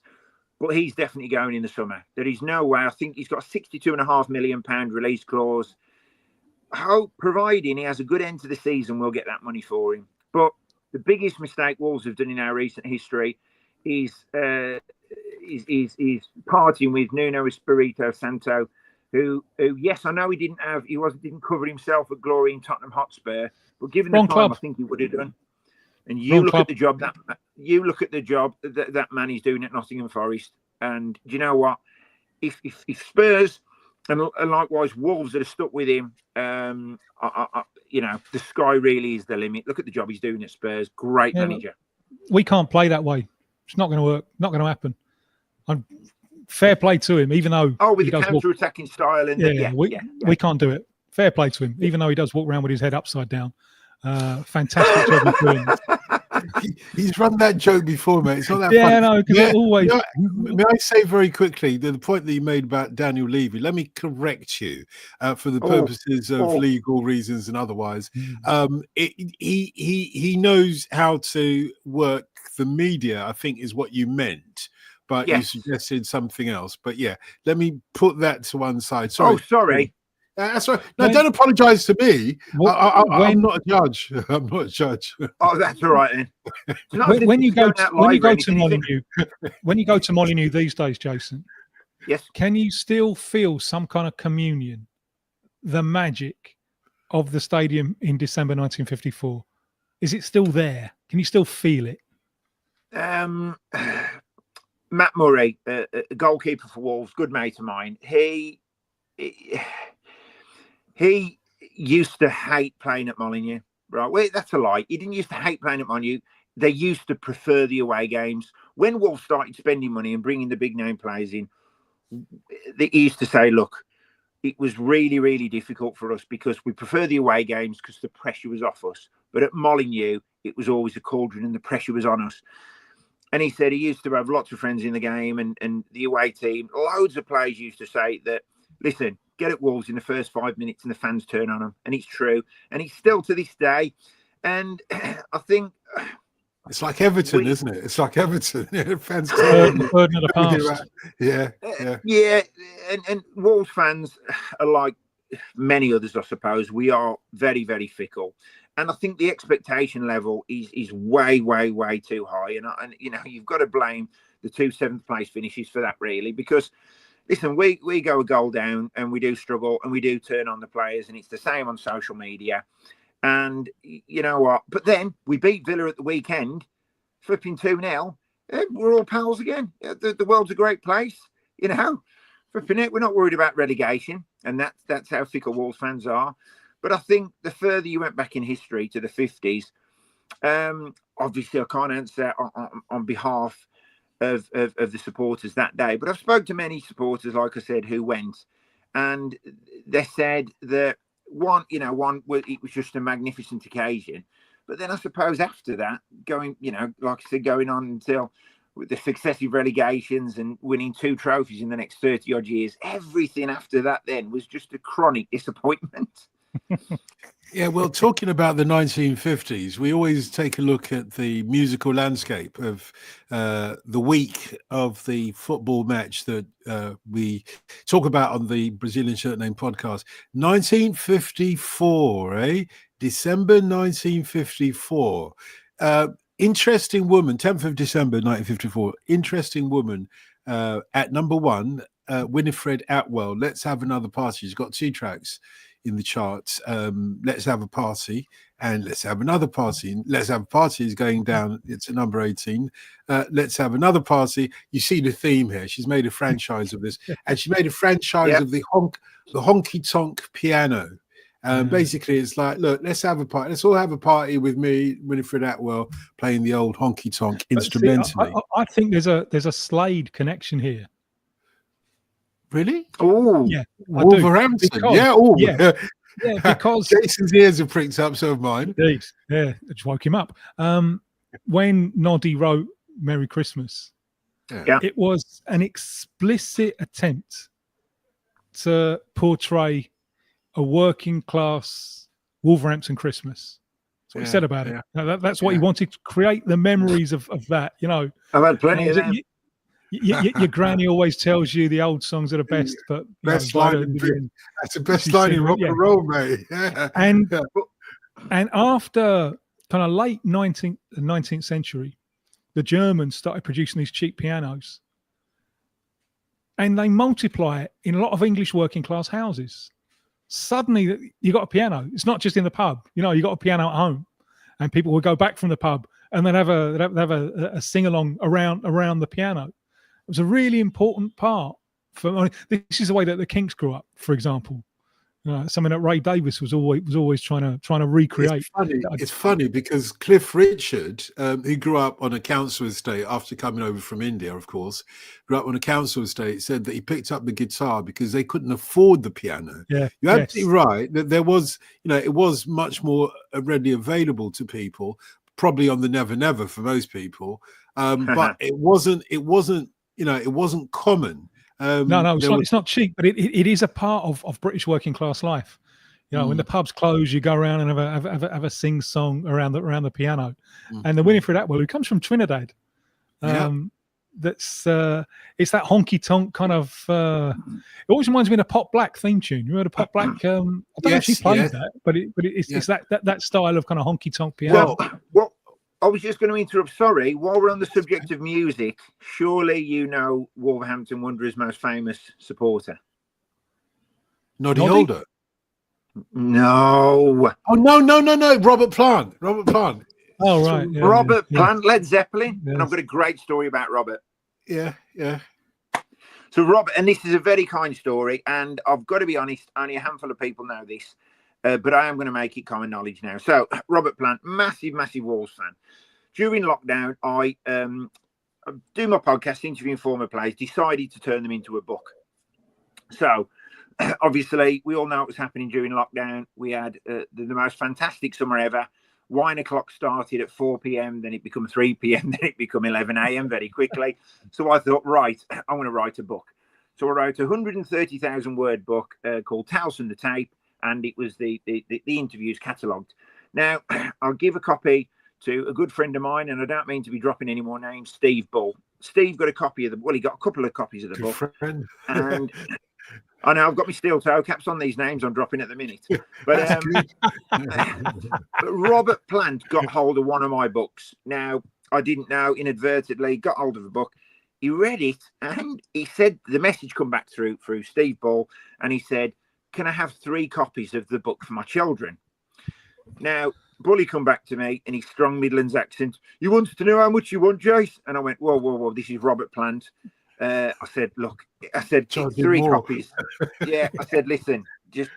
But he's definitely going in the summer. There is no way. I think he's got a £62.5 million release clause. Providing he has a good end to the season, we'll get that money for him. But the biggest mistake Wolves have done in our recent history is partying with Nuno Espirito Santo, who yes, I know he didn't cover himself at glory in Tottenham Hotspur, but given the time, I think he would have done. And you look at the job that man is doing at Nottingham Forest, and do you know what? If Spurs and likewise Wolves that are stuck with him, you know, the sky really is the limit. Look at the job he's doing at Spurs. Great manager. We can't play that way. It's not going to work. Not going to happen. Fair play to him, even though with the counter-attacking style, and we can't do it. Fair play to him, even though he does walk around with his head upside down. Fantastic job he's doing. He's run that joke before, mate. It's not that funny. No, because always. May I say very quickly the point that you made about Daniel Levy? Let me correct you for the purposes of legal reasons and otherwise. He knows how to work the media, I think, is what you meant. But you suggested something else. But yeah, let me put that to one side. Sorry. Oh, sorry. That's right. No, don't apologise to me. I'm not a judge. I'm not a judge. Oh, that's all right then. When you go to Molineux these days, Jason, yes, can you still feel some kind of communion, the magic of the stadium in December 1954? Is it still there? Can you still feel it? Matt Murray, a goalkeeper for Wolves, good mate of mine. He used to hate playing at Molineux, right? Well, that's a lie. He didn't used to hate playing at Molineux. They used to prefer the away games. When Wolves started spending money and bringing the big name players in, they used to say, look, it was really, really difficult for us because we prefer the away games because the pressure was off us. But at Molineux, it was always a cauldron and the pressure was on us. And he said he used to have lots of friends in the game and the away team. Loads of players used to say that, listen, get at Wolves in the first 5 minutes and the fans turn on them. And it's true. And it's still to this day. And I think... It's like Everton, isn't it? It's like Everton. Fans turn of the past. Yeah. And Wolves fans are like many others, I suppose. We are very, very fickle. And I think the expectation level is way, way, way too high. And you know, you've got to blame the 2 7th place finishes for that, really, because listen, we go a goal down and we do struggle and we do turn on the players, and it's the same on social media. And you know what? But then we beat Villa at the weekend, flipping 2-0. We're all pals again. The world's a great place, you know. Flipping it, we're not worried about relegation, and that's how fickle Wolves fans are. But I think the further you went back in history to the 50s, obviously I can't answer on behalf of the supporters that day. But I've spoken to many supporters, like I said, who went, and they said that it was just a magnificent occasion. But then I suppose after that, going on until with the successive relegations and winning 2 trophies in the next 30 odd years, everything after that then was just a chronic disappointment. Yeah, well, talking about the 1950s, we always take a look at the musical landscape of the week of the football match that we talk about on the Brazilian Shirt Name podcast. 1954, eh? December 1954. Interesting woman, 10th of December 1954. Interesting woman at number one, Winifred Atwell. Let's Have Another Party. She's got 2 tracks in the charts. Let's Have a Party and Let's Have Another Party. Let's Have a Party is going down. It's at number 18. Let's Have Another Party. You see the theme here. She's made a franchise of this, and she made a franchise of the honky tonk piano. Basically, it's like, look, let's have a party. Let's all have a party with me, Winifred Atwell, playing the old honky tonk instrumentally. I think there's a Slade connection here. Really? Oh, yeah, Wolverhampton. Because, yeah. Oh, yeah, because Jason's ears have pricked up, so have mine. Indeed. Yeah, I just woke him up. When Noddy wrote "Merry Christmas," it was an explicit attempt to portray a working class Wolverhampton Christmas. That's what he said about it. That's what he wanted to create, the memories of that. You know, I've had plenty of them. Your granny always tells you the old songs are the best, but best line that's the best line in rock and roll, mate. Yeah. And after kind of late 19th century, the Germans started producing these cheap pianos, and they multiply it in a lot of English working class houses. Suddenly, you got a piano. It's not just in the pub. You know, you got a piano at home, and people would go back from the pub and they'd have a sing along around the piano. It was a really important part for. This is the way that the Kinks grew up, for example. Something that Ray Davies was always trying to recreate. It's funny because Cliff Richard, who grew up on a council estate after coming over from India, of course, grew up on a council estate, said that he picked up the guitar because they couldn't afford the piano. Yeah, you're absolutely right that there was, it was much more readily available to people, probably on the Never Never for most people, but it wasn't common. No, it's not cheap, but it is a part of British working class life. When the pubs close, you go around and have a sing song around the piano. And the Winifred Atwell, who comes from Trinidad, it's that honky tonk kind of. It always reminds me of a Pop Black theme tune. You remember the Pop Black? I don't know if she played that, but it's that style of kind of honky tonk piano. Well, I was just going to interrupt. Sorry, while we're on the subject of music, surely you know Wolverhampton Wanderers' most famous supporter. Noddy Holder. No. Oh no! Robert Plant. Oh right, Robert Plant, Led Zeppelin, and I've got a great story about Robert. Yeah. So Robert, and this is a very kind story, and I've got to be honest, only a handful of people know this. But I am going to make it common knowledge now. So, Robert Plant, massive Wolves fan. During lockdown, I do my podcast, interviewing former players, decided to turn them into a book. So, obviously, we all know what was happening during lockdown. We had the most fantastic summer ever. Wine o'clock started at 4 p.m, then it became 3 p.m, then it became 11 a.m. very quickly. So I thought, right, I'm going to write a book. So I wrote a 130,000 word book called Tales from the Tape. And it was the interviews catalogued. Now, I'll give a copy to a good friend of mine, and I don't mean to be dropping any more names, Steve Bull. Steve got a copy of he got a couple of copies of the book. And I know I've got my steel toe caps on these names I'm dropping at the minute. But, but Robert Plant got hold of one of my books. Now, I didn't know, inadvertently, got hold of the book. He read it, and he said, the message come back through Steve Bull, and he said, can I have 3 copies of the book for my children? Now, Bully come back to me in his strong Midlands accent. You wanted to know how much you want, Jace? And I went, whoa, this is Robert Plant. I said, look, 3 copies. Yeah, I said, listen, just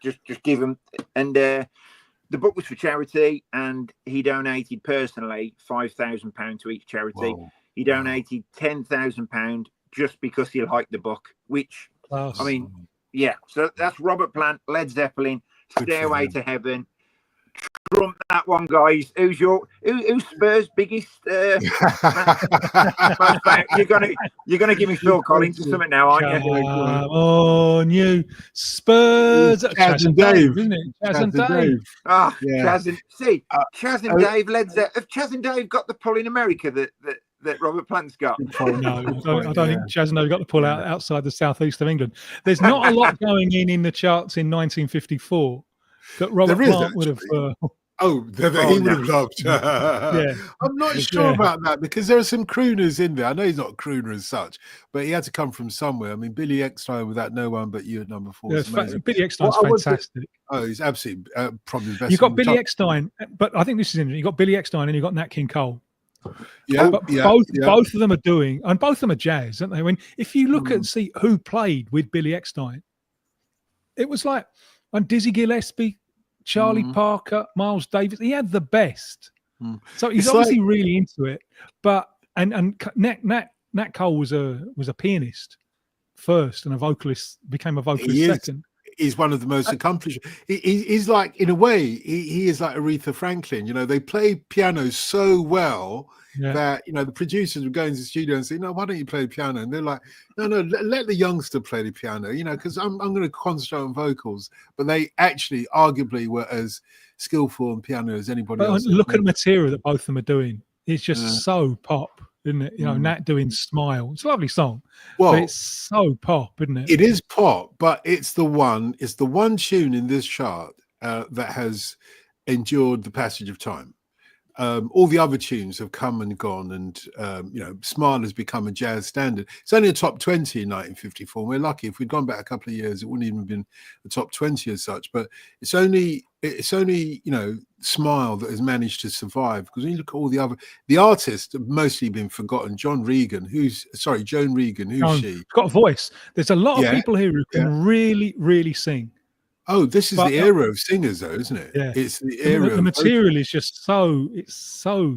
give them. And the book was for charity, and he donated personally £5,000 to each charity. Whoa. He donated £10,000 just because he liked the book, which, I mean, yeah, so that's Robert Plant, Led Zeppelin, Stairway to Heaven. trump that one, guys. Who's Spurs' biggest? You're gonna give me Phil Collins or something now, aren't you? Oh, new Spurs. Chaz and Dave, isn't it? Chaz and Dave. Ah, Yeah. Chaz and Dave led that. Have Chaz and Dave got the pull in America that Robert Plant's got? No, I don't think Chaz and Dave got the pull outside the southeast of England. There's not a lot going in the charts in 1954 that Robert Plant would have. He would have loved. Yeah. I'm not sure about that because there are some crooners in there. I know he's not a crooner as such, but he had to come from somewhere. I mean, Billy Eckstine without No One But You at number 4. Billy Eckstine's fantastic. He's absolutely probably the best. You've got Billy Eckstine, but I think this is interesting. You've got Billy Eckstine and you've got Nat King Cole. Both of them are doing, and both of them are jazz, aren't they? When if you look and see who played with Billy Eckstine, it was like on Dizzy Gillespie, Charlie Parker, Miles Davis. He had the best. So he's obviously really into it. But and Nat Cole was a pianist first and a vocalist, became a vocalist second. He's one of the most accomplished. He's like, in a way, he is like Aretha Franklin. You know, they play piano so well that, you know, the producers would go into the studio and say, no, why don't you play the piano? And they're like, no, let the youngster play the piano, you know, because I'm going to concentrate on vocals. But they actually arguably were as skillful on piano as anybody else. Look at the material that both of them are doing. It's just so pop, isn't it? You know, Nat doing Smile. It's a lovely song. Well, but it's so pop, isn't it? It is pop, but it's the one tune in this chart that has endured the passage of time. All the other tunes have come and gone, and you know, Smile has become a jazz standard. It's only a top 20 in 1954. We're lucky. If we'd gone back a couple of years, it wouldn't even have been the top 20 as such. But it's only you know, Smile that has managed to survive, because when you look at all the artists have mostly been forgotten. Joan Regan, who's she? She's got a voice. There's a lot of people here who can really, really sing. Oh, this is the era of singers, though, isn't it? Yeah, it's the era. The material is just so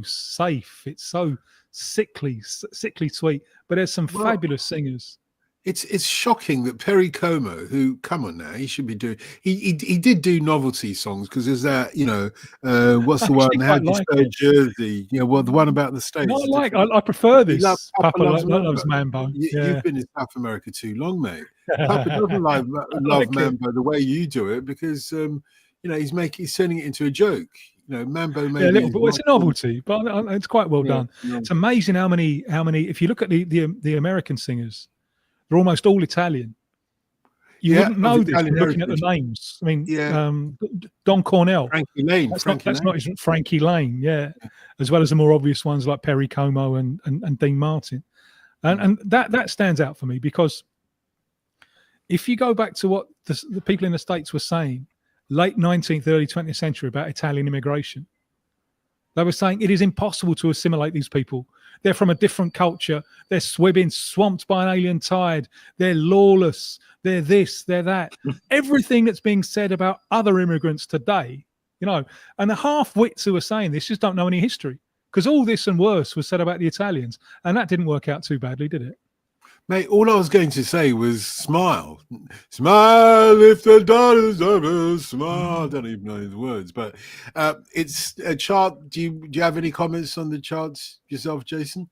safe. It's so sickly sweet. But there's some fabulous singers. It's shocking that Perry Como, who, come on now, he should be doing. He did do novelty songs, because there's that, you know, what's the one? How do you spell Jersey? You know, well, the one about the States. I prefer this. Papa loves Mambo. You've been in South America too long, mate. Papa doesn't love Mambo the way you do it, because you know, he's turning it into a joke. You know, Mambo. Maybe it's a novelty, but it's quite well done. Yeah. It's amazing how many. If you look at the American singers, they're almost all Italian. You wouldn't know this looking at the names. I mean, Don Cornell, Frankie Lane. That's not Frankie Lane, as well as the more obvious ones like Perry Como and Dean Martin, and that stands out for me, because if you go back to what the people in the States were saying late 19th, early 20th century about Italian immigration, they were saying it is impossible to assimilate these people. They're from a different culture. They're swamped by an alien tide. They're lawless. They're this, they're that. Everything that's being said about other immigrants today, you know, and the half-wits who are saying this just don't know any history, because all this and worse was said about the Italians, and that didn't work out too badly, did it? Mate, all I was going to say was smile. Smile if the daughters ever smile. I don't even know the words, but it's a chart. Do you have any comments on the charts yourself, Jason?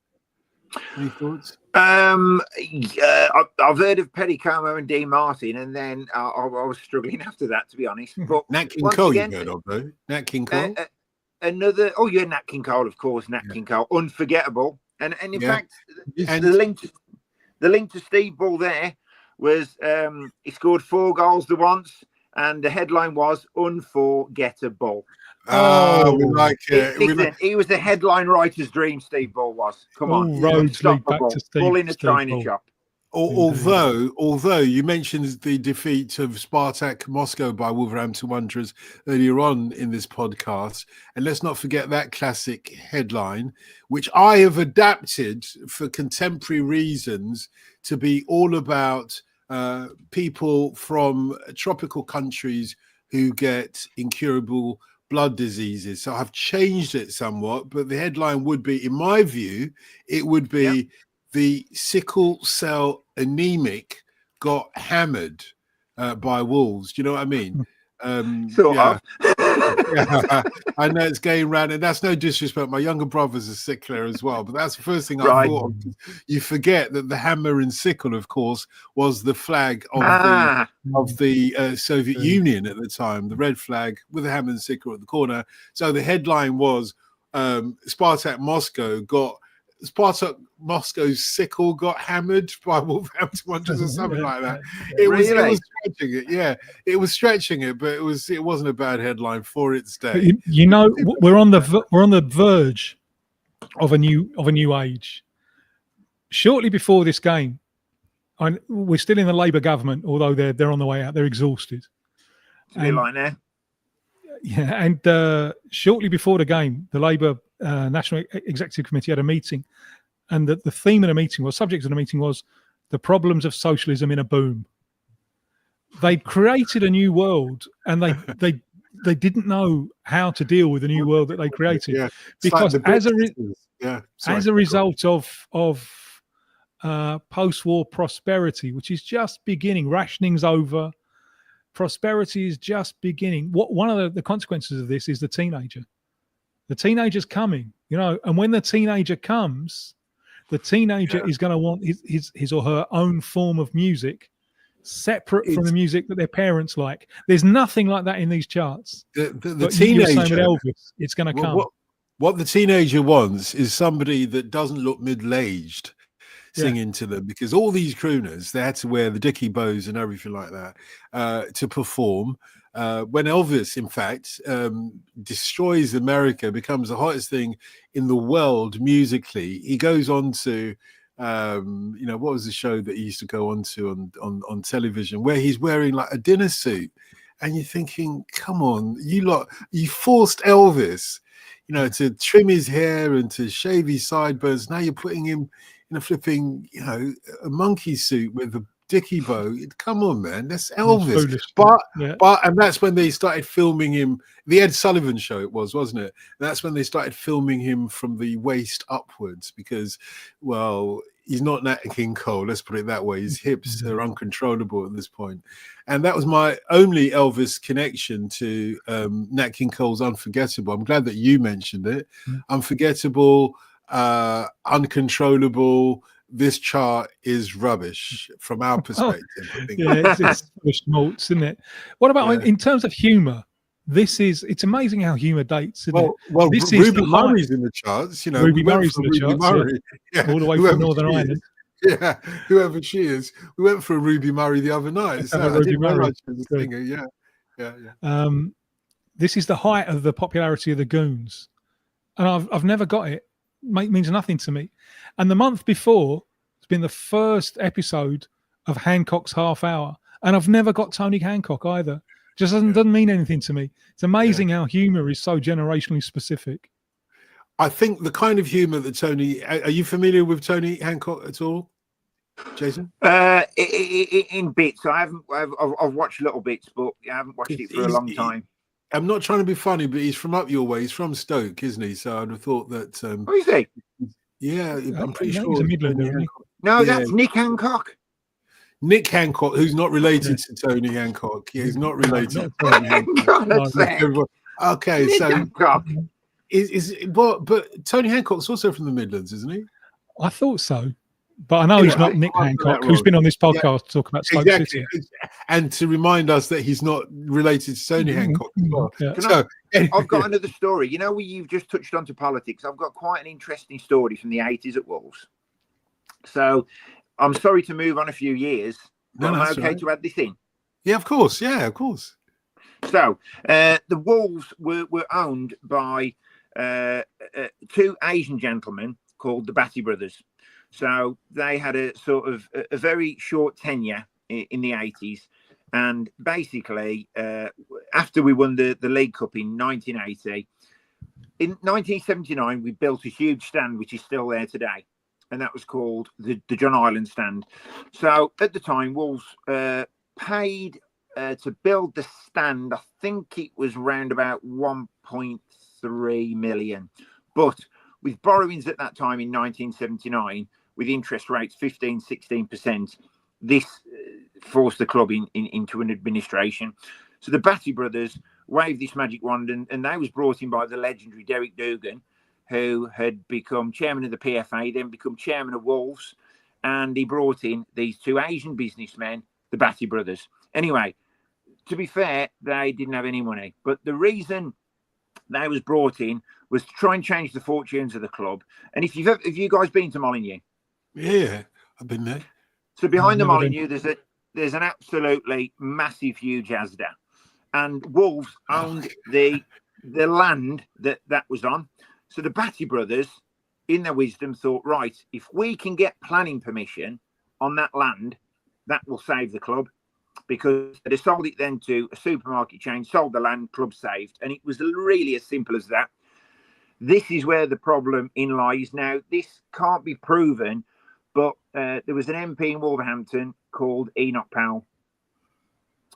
Any thoughts? I've heard of Perry Como and Dean Martin, and then I was struggling after that, to be honest. But Nat King Cole, you've heard of, though? Nat King Cole? Nat King Cole, of course. Nat King Cole, unforgettable. And in fact, the link to Steve Bull there was he scored 4 goals the once, and the headline was unforgettable. Oh, we like it. He was the headline writer's dream, Steve Bull was. Come on. Roads lead back to Steve. Bull in a china shop. Although you mentioned the defeat of Spartak Moscow by Wolverhampton Wanderers earlier on in this podcast, and let's not forget that classic headline, which I have adapted for contemporary reasons to be all about people from tropical countries who get incurable blood diseases. So I've changed it somewhat, but the headline would be, in my view, it would be the sickle cell anemic got hammered by Wolves. Do you know what I mean? Yeah, I know it's going round, and that's no disrespect. My younger brother's a sickler as well, but that's the first thing I Right. thought of. You forget that the hammer and sickle, of course, was the flag of the Soviet Union at the time, the red flag with the hammer and sickle at the corner. So the headline was Spartak Moscow's sickle got hammered by Wolverhampton Wanderers or something like that. It was stretching it, yeah. It was stretching it, but it wasn't a bad headline for its day. You know, we're on the verge of a new age. Shortly before this game, we're still in the Labour government, although they're on the way out. They're exhausted. It's a bit like that. Yeah, and shortly before the game, the Labour National Executive Committee had a meeting, and the theme of the meeting was, subject of the meeting was, the problems of socialism in a boom. They created a new world, and they didn't know how to deal with the new world that they created, because like as a result of post-war prosperity, which is just beginning, rationing's over. Prosperity is just beginning. One of the consequences of this is the teenager. The teenager's coming, and when the teenager comes, the teenager is going to want his or her own form of music, separate from the music that their parents like. There's nothing like that in these charts. The teenager, with Elvis, it's going to come. What the teenager wants is somebody that doesn't look middle-aged singing to them, because all these crooners, they had to wear the dicky bows and everything like that to perform. When Elvis, in fact, destroys America, becomes the hottest thing in the world musically, he goes on to, what was the show that he used to go on to on television, where he's wearing like a dinner suit, and you're thinking, come on, you forced Elvis, to trim his hair and to shave his sideburns. Now you're putting him in a flipping, a monkey suit with a dicky bow. Come on, man, that's Elvis. But and that's when they started filming him. The Ed Sullivan Show, it was, wasn't it? And that's when they started filming him from the waist upwards, because, well, he's not Nat King Cole, let's put it that way. His hips are uncontrollable at this point. And that was my only Elvis connection to Nat King Cole's Unforgettable. I'm glad that you mentioned it. Unforgettable, Uncontrollable. This chart is rubbish from our perspective. I think. Yeah, it's schmaltz, isn't it? What about in terms of humour? It's amazing how humour dates, isn't it? Well, Ruby Murray's in the charts. Ruby Murray's in the charts, all the way from Northern Ireland. Yeah, whoever she is. We went for a Ruby Murray the other night. So I didn't realize she was a singer. Yeah. This is the height of the popularity of the Goons, and I've never got it. Means nothing to me. And the month before, it's been the first episode of Hancock's Half Hour, and I've never got Tony Hancock either. Just doesn't mean anything to me. It's amazing how humour is so generationally specific. I think the kind of humour that Tony... Are you familiar with Tony Hancock at all, Jason? In bits. I've watched little bits, but I haven't watched it for a long time. I'm not trying to be funny, but he's from up your way. He's from Stoke, isn't he? So I'd have thought that... Who is he? Yeah, I'm pretty sure. He's a Midlander. No, that's Nick Hancock. Nick Hancock, who's not related to Tony Hancock. Yeah, he's not related to Tony Hancock. Okay, Nick Hancock. But Tony Hancock's also from the Midlands, isn't he? I thought so. But I know he's not Nick Hancock, who's been on this podcast to talk about Stoke City. And to remind us that he's not related to Tony Hancock as well. Yeah. I've got another story. You've just touched onto politics. I've got quite an interesting story from the 80s at Wolves. So I'm sorry to move on a few years, but am I okay to add this in? Yeah, of course. Yeah, of course. So the Wolves were owned by two Asian gentlemen called the Batty brothers. So they had a sort of a very short tenure in the 80s. And basically, after we won the League Cup in 1980, in 1979, we built a huge stand, which is still there today. And that was called the John Island stand. So at the time, Wolves paid to build the stand. I think it was around about 1.3 million. But with borrowings at that time in 1979, with interest rates 15-16%, this forced the club into an administration. So the Batty brothers waved this magic wand, and they was brought in by the legendary Derek Dugan, who had become chairman of the PFA, then become chairman of Wolves, and he brought in these two Asian businessmen, the Batty brothers. Anyway, to be fair, they didn't have any money, but the reason they was brought in was to try and change the fortunes of the club. And if you guys been to Molineux? Yeah, I've been there. So behind the Molineux, there's an absolutely massive, huge Asda, and Wolves owned the land that was on. So the Batty brothers, in their wisdom, thought, right, if we can get planning permission on that land, that will save the club, because they sold it then to a supermarket chain, sold the land, club saved, and it was really as simple as that. This is where the problem in lies. Now, this can't be proven, but there was an MP in Wolverhampton called Enoch Powell.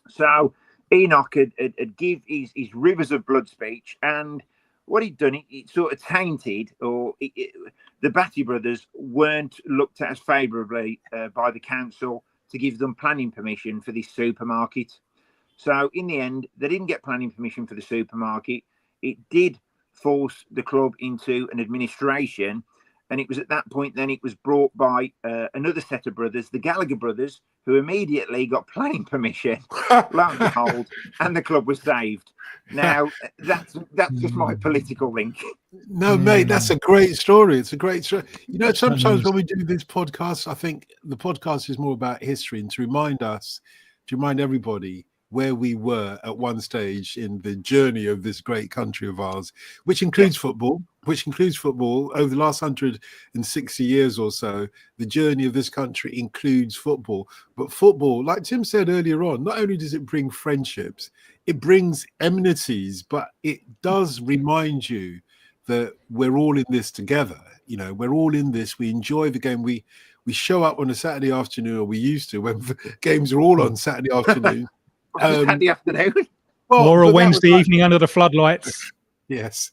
So Enoch had give his rivers of blood speech, and what he'd done, it sort of tainted, or the Batty brothers weren't looked at as favourably by the council to give them planning permission for this supermarket. So in the end, they didn't get planning permission for the supermarket. It did force the club into an administration, and it was at that point then it was brought by another set of brothers, the Gallagher brothers, who immediately got planning permission, lo and behold, and the club was saved. Now, that's just my political link. No, mate, that's a great story. It's a great story. You know, sometimes when we do this podcast, I think the podcast is more about history and to remind everybody where we were at one stage in the journey of this great country of ours, which includes football over the last 160 years or so. The journey of this country includes football. But football, like Tim said earlier on, not only does it bring friendships, it brings enmities, but it does remind you that we're all in this together. You know, we're all in this. We enjoy the game. We show up on a Saturday afternoon, or we used to, when games are all on Saturday afternoon. Saturday afternoon. Or a Wednesday evening under the floodlights. Yes.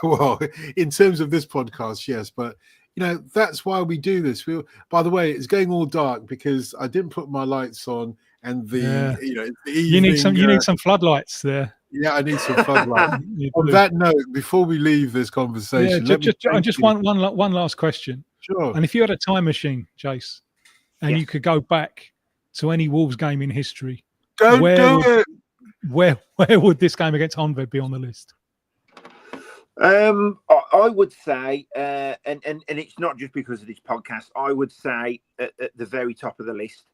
Well, in terms of this podcast, yes. But, you know, that's why we do this. By the way, it's going all dark because I didn't put my lights on, and the evening, you need some floodlights there. Yeah, I need some floodlights. On that note, before we leave this conversation, just one last question. Sure. And if you had a time machine, Jace, and you could go back to any Wolves game in history, where would this game against Honved be on the list? I would say, and it's not just because of this podcast, I would say at the very top of the list.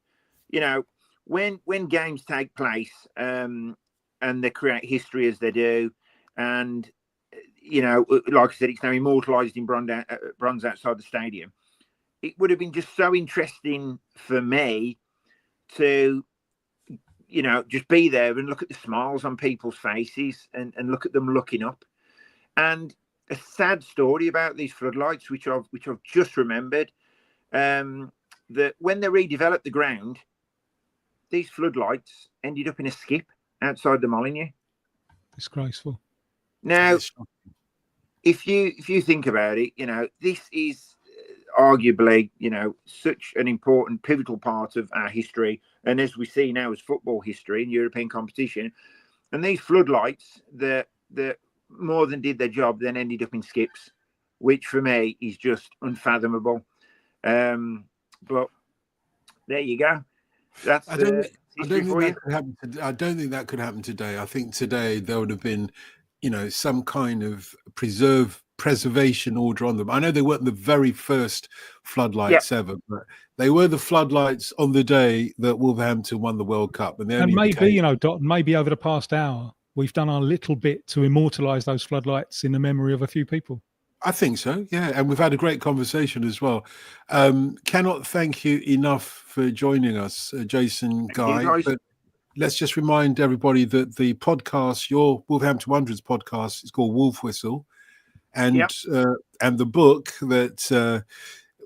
You know, when games take place and they create history as they do, and, you know, like I said, it's now immortalised in bronze outside the stadium. It would have been just so interesting for me to, you know, just be there and look at the smiles on people's faces and look at them looking up. And a sad story about these floodlights, which I've just remembered, that when they redeveloped the ground, these floodlights ended up in a skip outside the Molineux. Disgraceful. Now, if you think about it, you know, this is arguably, you know, such an important pivotal part of our history, and as we see now as football history in European competition, and these floodlights that more than did their job then ended up in skips, which for me is just unfathomable. But there you go. That's I don't think that could happen today. I think today there would have been, you know, some kind of preservation order on them. I know they weren't the very first floodlights ever, but they were the floodlights on the day that Wolverhampton won the World Cup. And maybe, you know, maybe over the past hour, we've done our little bit to immortalise those floodlights in the memory of a few people. I think so, yeah. And we've had a great conversation as well. Cannot thank you enough for joining us, Jason, Guy. But let's just remind everybody that the podcast, your Wolverhampton Wanderers podcast, is called Wolf Whistle. And the book that,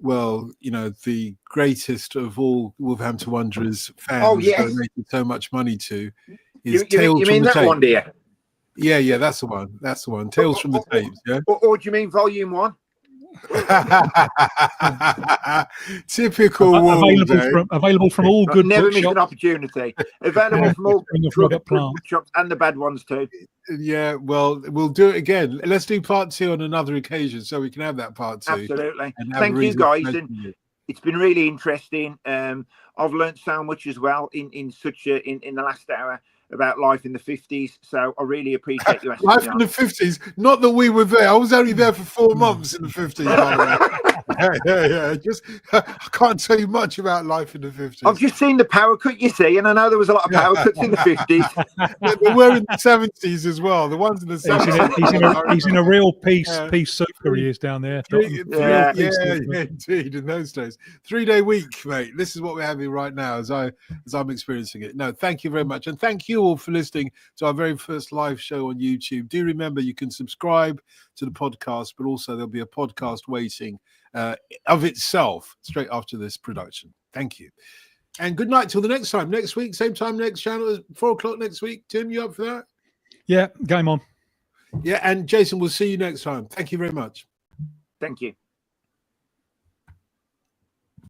well, you know, the greatest of all Wolverhampton Wanderers fans donated so much money to is Tales from the Tape. One, dear? Yeah, that's the one. That's the one. Tales from the Tapes. Yeah. Or do you mean Volume 1? Typical Wolves, available from all good Never miss bookshops. an opportunity. Available from all good bookshops and the bad ones too. Yeah, well, we'll do it again. Let's do part 2 on another occasion so we can have that part 2. Absolutely. Thank you, guys. And it's been really interesting. I've learned so much as well in the last hour about life in the 50s. So I really appreciate you asking life me in the 50s. Not that we were there. I was only there for 4 months in the 50s. By the way. Yeah. Just I can't tell you much about life in the 50s. I've just seen the power cut, you see, and I know there was a lot of power cuts in the 50s. They were in the 70s as well. The ones in the 70s. He's in a real peace super. He is down there. Yeah, indeed. In those days, 3-day week, mate. This is what we're having right now, as I'm experiencing it. No, thank you very much, and thank you all for listening to our very first live show on YouTube. Do remember you can subscribe to the podcast, but also there'll be a podcast waiting of itself straight after this production. Thank you. And good night till the next time. Next week, same time, next channel, 4 o'clock next week. Tim, you up for that? Yeah, game on. Yeah, and Jason, we'll see you next time. Thank you very much. Thank you.